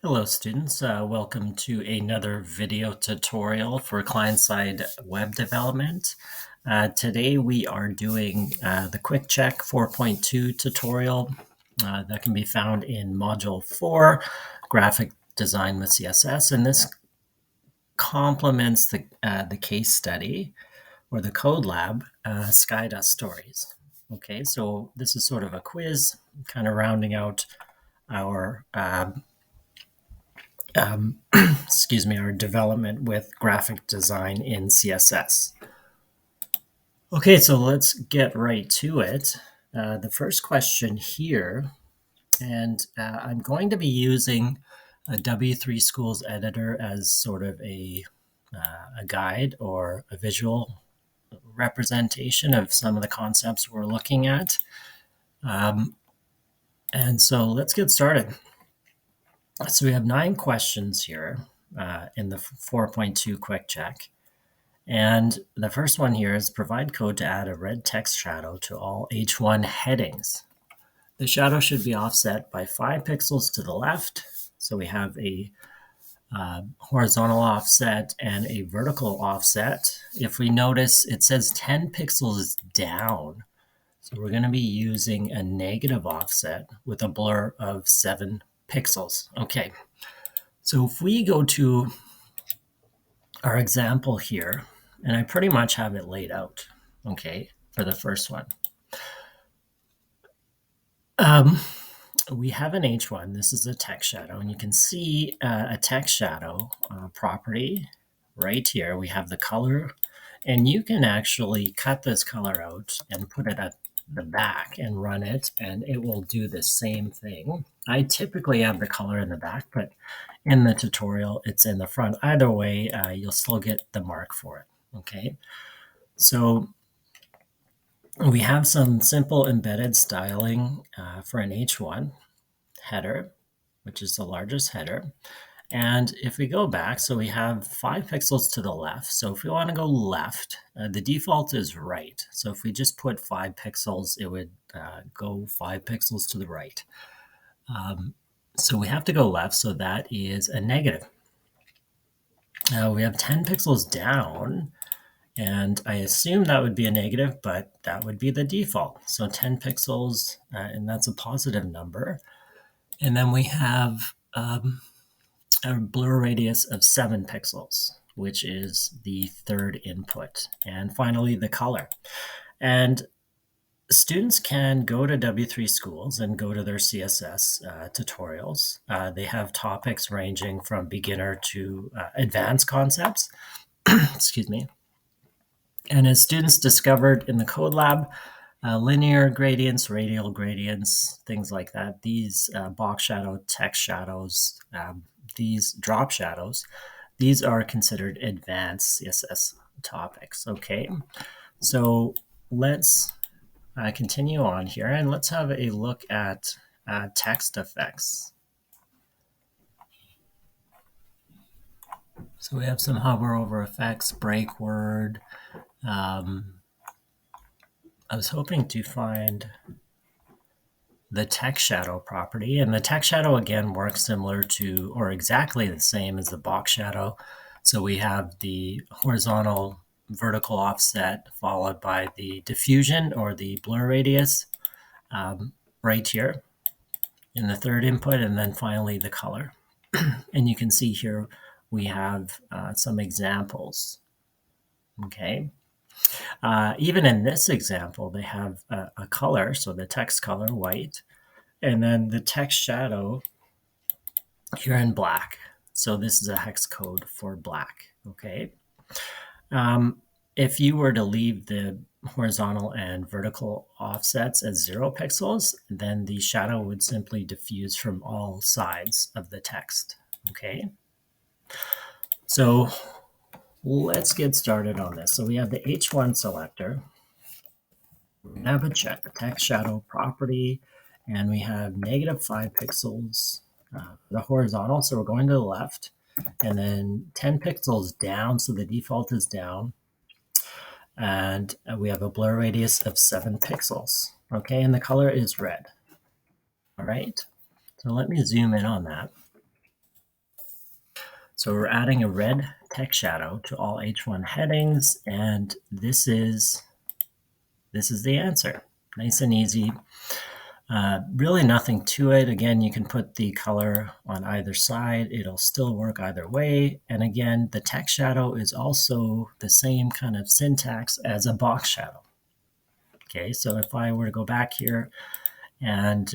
Hello students, welcome to another video tutorial for client-side web development. Today we are doing the Quick Check 4.2 tutorial that can be found in Module 4, Graphic Design with CSS, and this complements the case study or the code lab, Skydust Stories. Okay, so this is sort of a quiz, kind of rounding out our our development with graphic design in CSS. Okay, so let's get right to it. The first question here, and I'm going to be using a W3 Schools editor as sort of a guide or a visual representation of some of the concepts we're looking at. And so let's get started. So we have 9 questions here in the 4.2 quick check. And the first one here is provide code to add a red text shadow to all H1 headings. The shadow should be offset by 5 pixels to the left. So we have a horizontal offset and a vertical offset. If we notice, it says 10 pixels down. So we're going to be using a negative offset with a blur of 7 pixels. Okay, so if we go to our example here, and I pretty much have it laid out, okay, for the first one. We have an H1. This is a text shadow, and you can see a text shadow property right here. We have the color, and you can actually cut this color out and put it at the back and run it, and it will do the same thing. I typically have the color in the back, but in the tutorial, it's in the front. Either way, you'll still get the mark for it, okay? So we have some simple embedded styling for an H1 header, which is the largest header. And if we go back, so we have 5 pixels to the left. So if we want to go left, the default is right. So if we just put 5 pixels, it would go 5 pixels to the right. So we have to go left, so that is a negative. We have 10 pixels down, and I assume that would be a negative, but that would be the default. So 10 pixels, and that's a positive number. And then we have a blur radius of 7 pixels, which is the third input. And finally, the color. And students can go to W3 Schools and go to their CSS tutorials. They have topics ranging from beginner to advanced concepts. Excuse me. And as students discovered in the code lab, linear gradients, radial gradients, things like that, these box shadow, text shadows, these drop shadows, these are considered advanced CSS topics, okay? So let's continue on here, and let's have a look at text effects. So we have some hover over effects, break word. I was hoping to find the text shadow property, and the text shadow again works similar to or exactly the same as the box shadow. So we have the horizontal vertical offset followed by the diffusion or the blur radius right here in the third input, and then finally the color. And you can see here we have some examples. Okay. Even in this example, they have a color, so the text color, white, and then the text shadow here in black. So this is a hex code for black, okay? If you were to leave the horizontal and vertical offsets as 0 pixels, then the shadow would simply diffuse from all sides of the text, okay? So let's get started on this. So we have the H1 selector. We have a text shadow property, and we have -5 pixels the horizontal. So we're going to the left, and then 10 pixels down. So the default is down. And we have a blur radius of 7 pixels. Okay, and the color is red. All right, so let me zoom in on that. So we're adding a red text shadow to all H1 headings, and this is the answer. Nice and easy. Really nothing to it. Again, you can put the color on either side. It'll still work either way. And again, the text shadow is also the same kind of syntax as a box shadow. Okay, so if I were to go back here and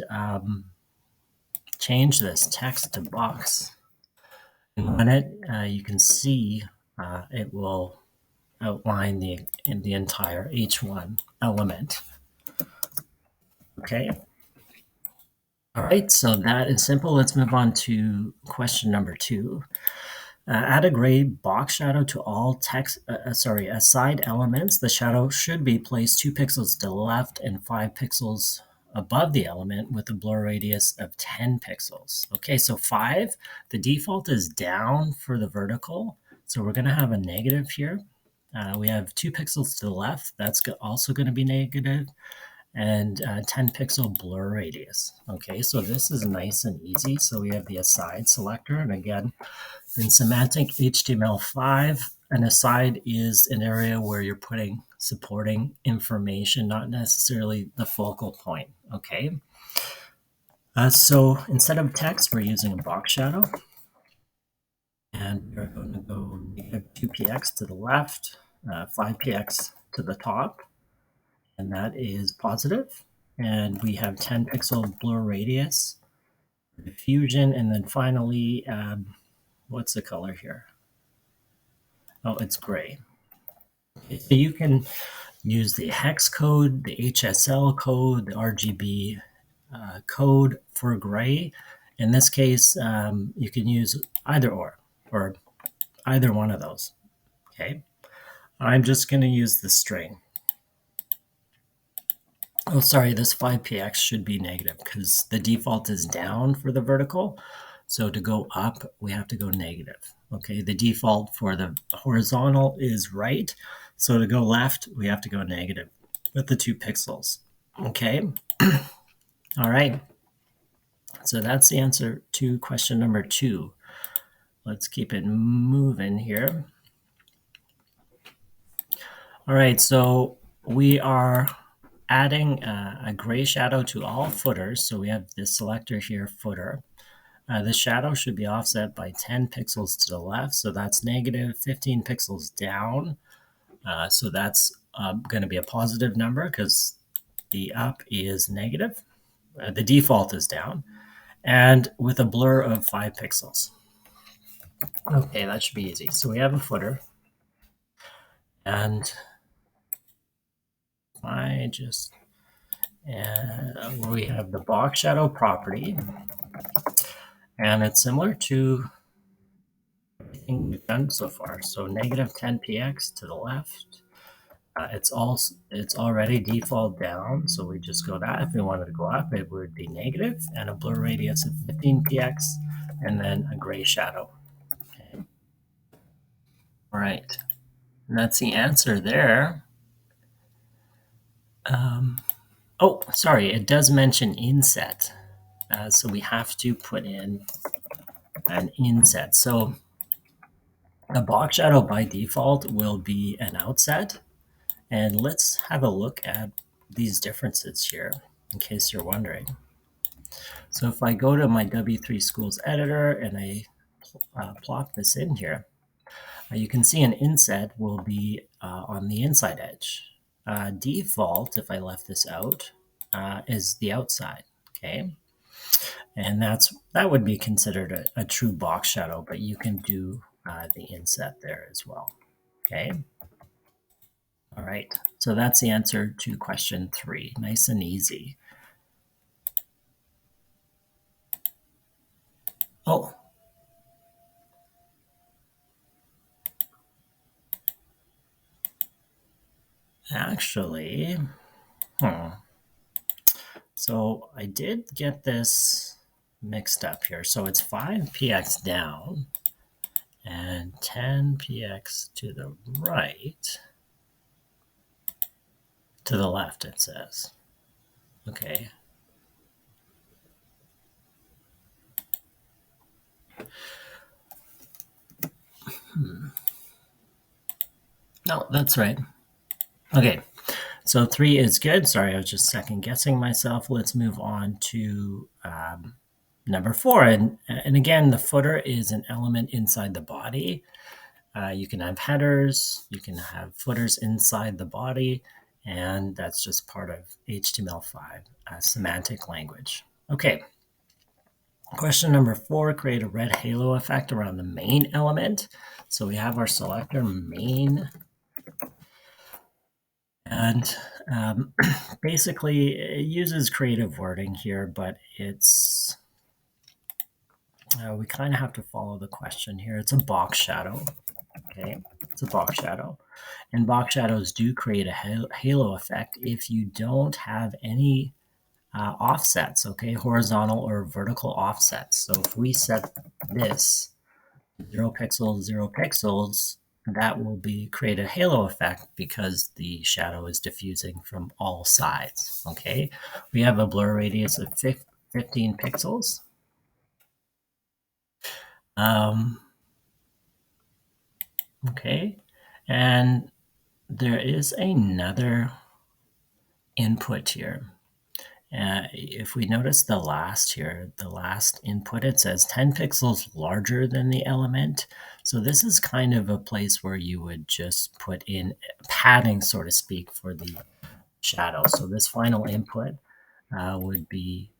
change this text to box, and run it, you can see it will outline the entire H1 element. Okay. All right, so that is simple. Let's move on to question number 2. Add a gray box shadow to all text, aside elements. The shadow should be placed 2 pixels to the left and 5 pixels above the element with a blur radius of 10 pixels. Okay, so 5, the default is down for the vertical. So we're going to have a negative here. We have 2 pixels to the left. That's also going to be negative. And 10 pixel blur radius. Okay, so this is nice and easy. So we have the aside selector. And again, in Semantic HTML5, an aside is an area where you're putting supporting information, not necessarily the focal point. Okay. So instead of text, we're using a box shadow. And we're going to go 2px to the left, 5px to the top. And that is positive. And we have 10 pixel blur radius, diffusion, and then finally, what's the color here? Oh, it's gray. Okay, so you can use the hex code, the HSL code, the RGB code for gray. In this case, you can use either or either one of those. Okay, I'm just going to use the string. Oh, sorry, this 5px should be negative because the default is down for the vertical. So to go up, we have to go negative. Okay, the default for the horizontal is right. So to go left, we have to go negative with the 2 pixels. Okay, all right. So that's the answer to question number 2. Let's keep it moving here. All right, so we are adding a gray shadow to all footers. So we have this selector here, footer. The shadow should be offset by 10 pixels to the left. So that's negative 15 pixels down. So that's going to be a positive number because the up is negative. The default is down. And with a blur of 5 pixels. Okay, that should be easy. So we have a footer. And I just... And we have the box shadow property, and it's similar to everything we've done so far. So negative 10px to the left. It's already default down, so we just go that. If we wanted to go up, it would be negative, and a blur radius of 15px, and then a gray shadow. Okay. All right, and that's the answer there. Oh, sorry, it does mention inset. So we have to put in an inset. So a box shadow by default will be an outset. And let's have a look at these differences here, in case you're wondering. So if I go to my W3 Schools editor and I plop this in here, you can see an inset will be on the inside edge. Default, if I left this out, is the outside. Okay, and that would be considered a true box shadow, but you can do the inset there as well. Okay. All right, so that's the answer to question 3. Nice and easy. Oh. Actually, so I did get this mixed up here. So it's 5px down and 10px to the right, to the left, it says. Okay. No, that's right. Okay, so 3 is good. Sorry, I was just second guessing myself. Let's move on to number 4. And again, the footer is an element inside the body. You can have headers, you can have footers inside the body, and that's just part of HTML5 semantic language. Okay, question number 4, create a red halo effect around the main element. So we have our selector main, and basically it uses creative wording here, but it's we kind of have to follow the question here. It's a box shadow. Okay, it's a box shadow. And box shadows do create a halo effect if you don't have any offsets, okay, horizontal or vertical offsets. So if we set this 0 pixels, 0 pixels, that will create a halo effect because the shadow is diffusing from all sides, okay? We have a blur radius of 15 pixels. Okay, and there is another input here. If we notice the last input, it says 10 pixels larger than the element. So this is kind of a place where you would just put in padding, so to speak, for the shadow. So this final input would be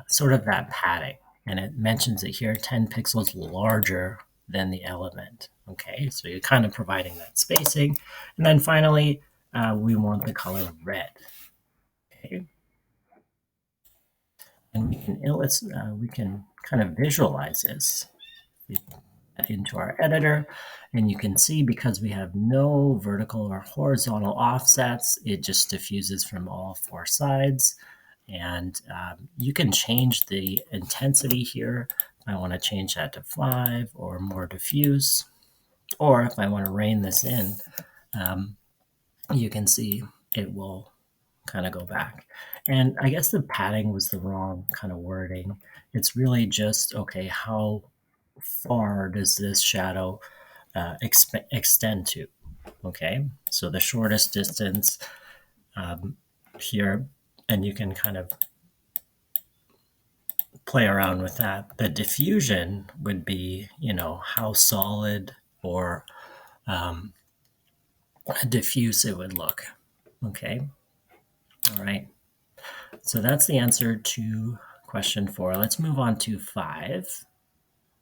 sort of that padding. And it mentions it here, 10 pixels larger than the element. Okay, so you're kind of providing that spacing. And then finally, we want the color red. Okay. And we can kind of visualize this into our editor, and you can see because we have no vertical or horizontal offsets, it just diffuses from all 4 sides. And you can change the intensity here. I want to change that to 5 or more diffuse, or if I want to rein this in, you can see it will kind of go back. And I guess the padding was the wrong kind of wording. It's really just, okay, how far does this shadow extend to? Okay, so the shortest distance here, and you can kind of play around with that. The diffusion would be, how solid or diffuse it would look. Okay, all right. So that's the answer to question 4. Let's move on to 5.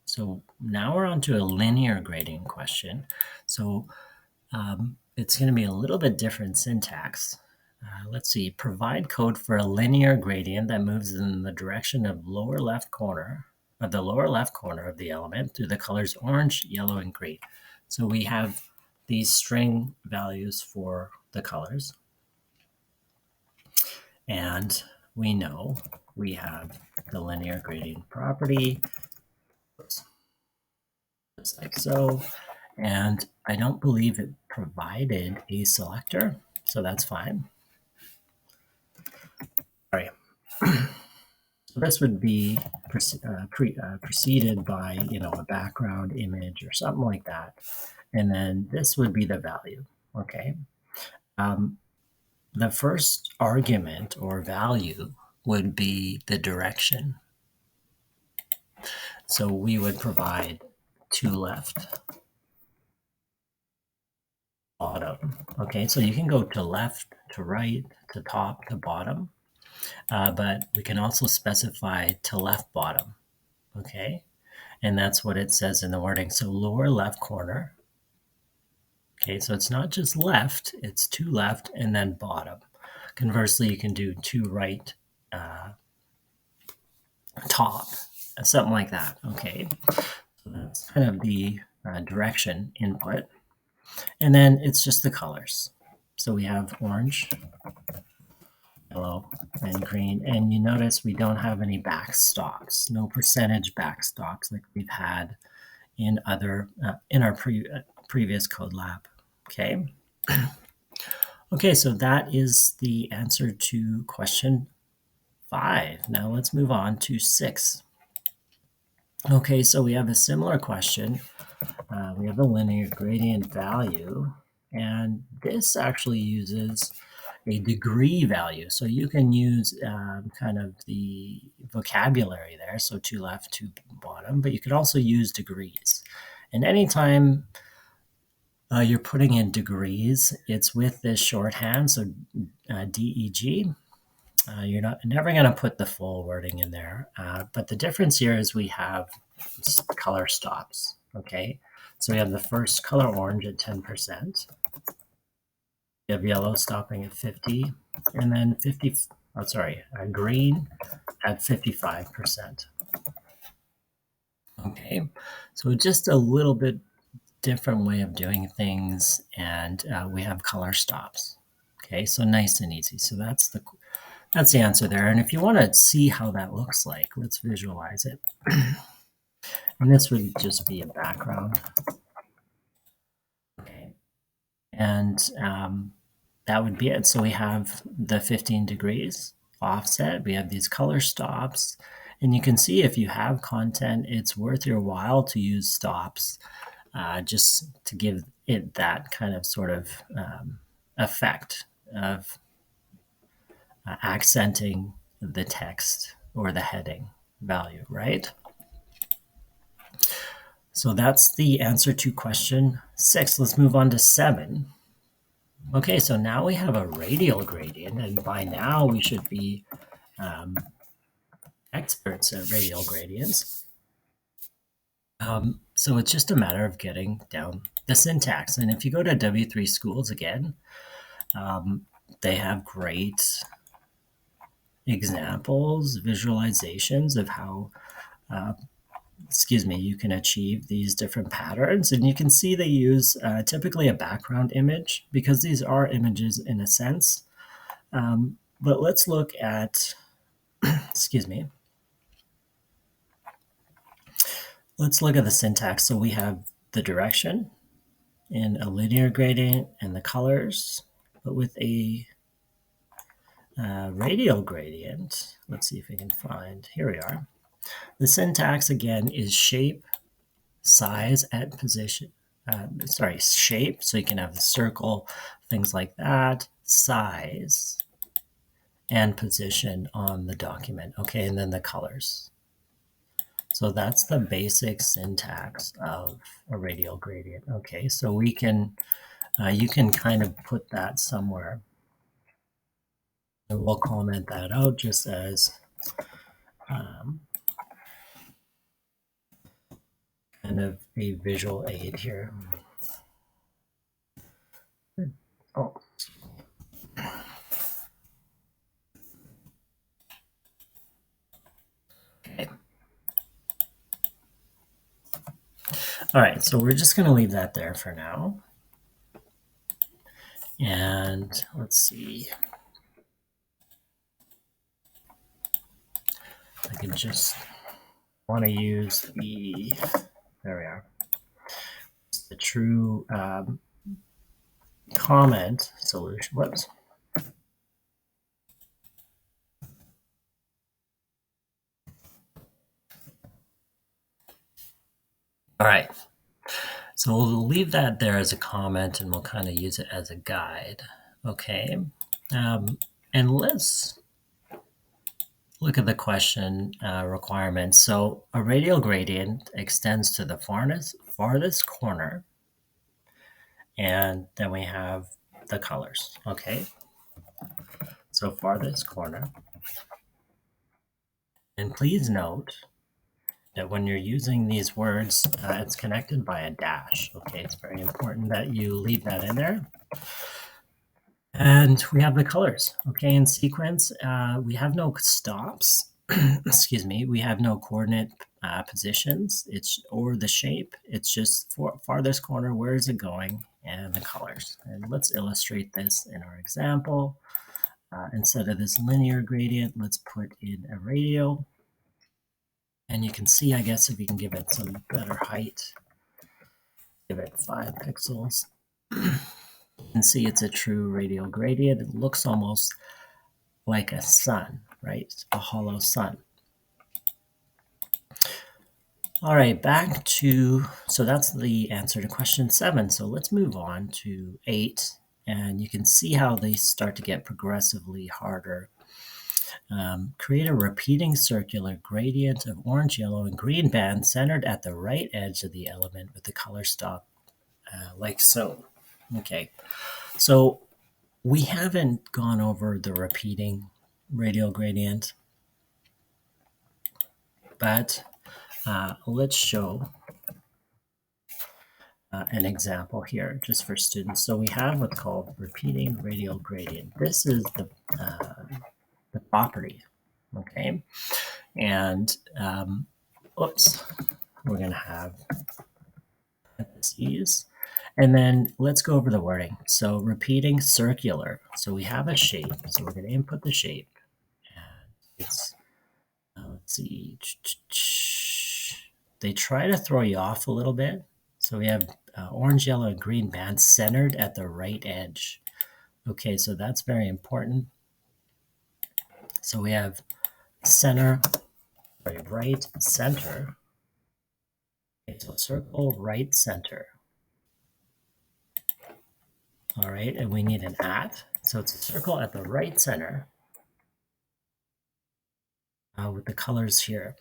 So now we're on to a linear gradient question. So it's going to be a little bit different syntax. Let's see, provide code for a linear gradient that moves in the direction of the lower left corner of the element through the colors orange, yellow, and green. So we have these string values for the colors. And we know we have the linear gradient property, just like so. And I don't believe it provided a selector, so that's fine. All right. So this would be preceded by, a background image or something like that. And then this would be the value, okay? The first argument or value would be the direction. So we would provide to left, bottom. Okay, so you can go to left, to right, to top, to bottom, but we can also specify to left bottom. Okay, and that's what it says in the wording. So lower left corner. Okay, so it's not just left, it's to left and then bottom. Conversely, you can do to right, top, something like that. Okay, so that's kind of the direction input. And then it's just the colors. So we have orange, yellow, and green. And you notice we don't have any backstops, no percentage backstops like we've had in our previous code lab. Okay. Okay, so that is the answer to question 5. Now let's move on to 6. Okay, so we have a similar question. We have a linear gradient value, And this actually uses a degree value. So you can use kind of the vocabulary there. So to left, to bottom, but you could also use degrees. And anytime you're putting in degrees, it's with this shorthand. So DEG. You're never going to put the full wording in there. But the difference here is we have color stops. Okay. So we have the first color orange at 10%. You have yellow stopping at 50, and then green at 55%. Okay, so just a little bit different way of doing things, and we have color stops. Okay, so nice and easy. So that's the answer there. And if you want to see how that looks like, let's visualize it. And this would just be a background. Okay, and that would be it. So we have the 15 degrees offset. We have these color stops. And you can see if you have content, it's worth your while to use stops just to give it that kind of sort of effect of accenting the text or the heading value, right? So that's the answer to question 6. Let's move on to 7. Okay, so now we have a radial gradient, and by now we should be experts at radial gradients. So it's just a matter of getting down the syntax. And if you go to W3 Schools again, they have great examples, visualizations of how you can achieve these different patterns. And you can see they use typically a background image because these are images in a sense. But let's look at, let's look at the syntax. So we have the direction in a linear gradient and the colors, but with a radial gradient, let's see if we can find, here we are. The syntax again is shape, size, and position. Shape, so you can have the circle, things like that, size, and position on the document. Okay, and then the colors. So that's the basic syntax of a radial gradient. Okay, so we can, you can kind of put that somewhere. And we'll comment that out just as kind of a visual aid here. Oh. Okay. All right, so we're just going to leave that there for now. And let's see. I can just want to use the, there we are, the true comment solution. Whoops. All right. So we'll leave that there as a comment and we'll kind of use it as a guide. Okay. And let's look at the question requirements. So a radial gradient extends to the farthest corner. And then we have the colors. Okay. So farthest corner. And please note that when you're using these words, it's connected by a dash. Okay, it's very important that you leave that in there. And we have the colors. Okay, in sequence, we have no stops. We have no coordinate positions. Or the shape. It's just farthest corner. Where is it going? And the colors. And let's illustrate this in our example. Instead of this linear gradient, let's put in a radial. And you can see, I guess, if you can give it some better height, give it 5 pixels. You can see it's a true radial gradient. It looks almost like a sun, right? A hollow sun. All right, back to, so that's the answer to question 7. So let's move on to 8, and you can see how they start to get progressively harder. Create a repeating circular gradient of orange, yellow, and green band centered at the right edge of the element with the color stop like so. Okay, so we haven't gone over the repeating radial gradient, but let's show an example here just for students. So we have what's called repeating radial gradient. This is the property, okay? And oops, we're going to have parentheses. And then let's go over the wording. So repeating circular. So we have a shape. So we're going to input the shape. And it's, let's see. They try to throw you off a little bit. So we have orange, yellow, and green bands centered at the right edge. Okay, so that's very important. So we have center, right center. Okay, so circle right center. All right, and we need an at. So it's a circle at the right center with the colors here.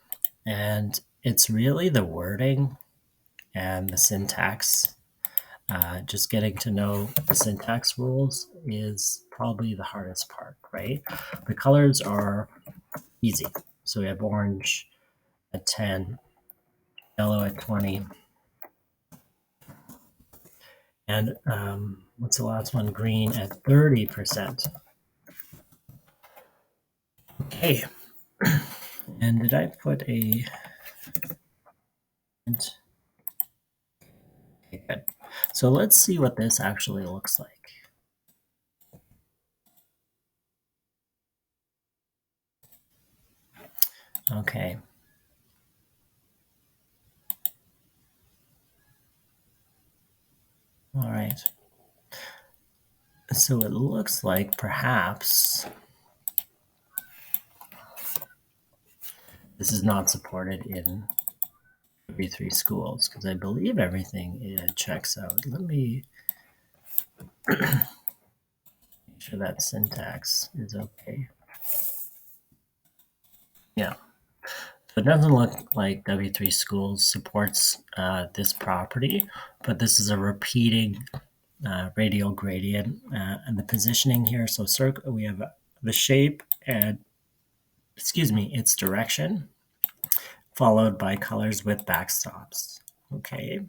And it's really the wording and the syntax. Just getting to know the syntax rules is probably the hardest part, right? The colors are easy. So we have orange at 10, yellow at 20, and what's the last one? Green at 30%. Okay, and did I put a... Okay, good. So let's see what this actually looks like. Okay. All right. So it looks like perhaps this is not supported in W3 schools because I believe everything checks out. Let me make sure that syntax is okay. Yeah. So it doesn't look like W3 schools supports this property, but this is a repeating radial gradient and the positioning here. So circle, we have the shape and, excuse me, its direction, followed by colors with backstops. Okay.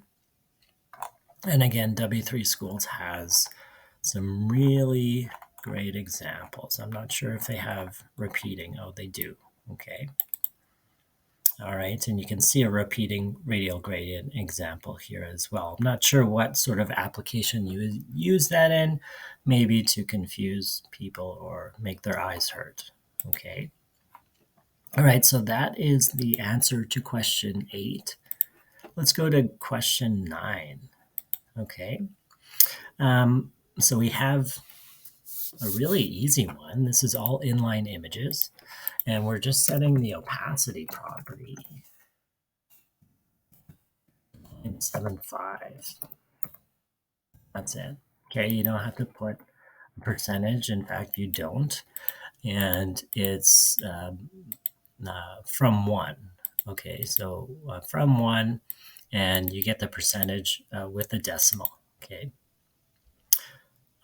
And again, W3 Schools has some really great examples. I'm not sure if they have repeating. Oh, they do. Okay. All right, and you can see a repeating radial gradient example here as well. I'm not sure what sort of application you use that in, maybe to confuse people or make their eyes hurt. Okay. All right, so that is the answer to question 8. Let's go to question 9. Okay. So we have a really easy one. This is all inline images, and we're just setting the opacity property. 0.75. That's it. Okay, you don't have to put a percentage. In fact, you don't. And it's from 1. Okay, so from 1, and you get the percentage with the decimal. Okay.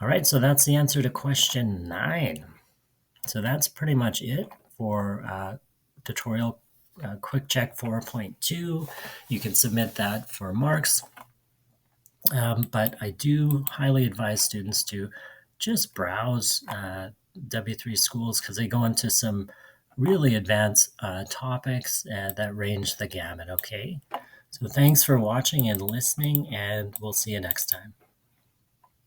All right, so that's the answer to question 9. So that's pretty much it for tutorial quick check 4.2. You can submit that for marks. But I do highly advise students to just browse W3 schools because they go into some really advanced topics that range the gamut, okay? So thanks for watching and listening, and we'll see you next time.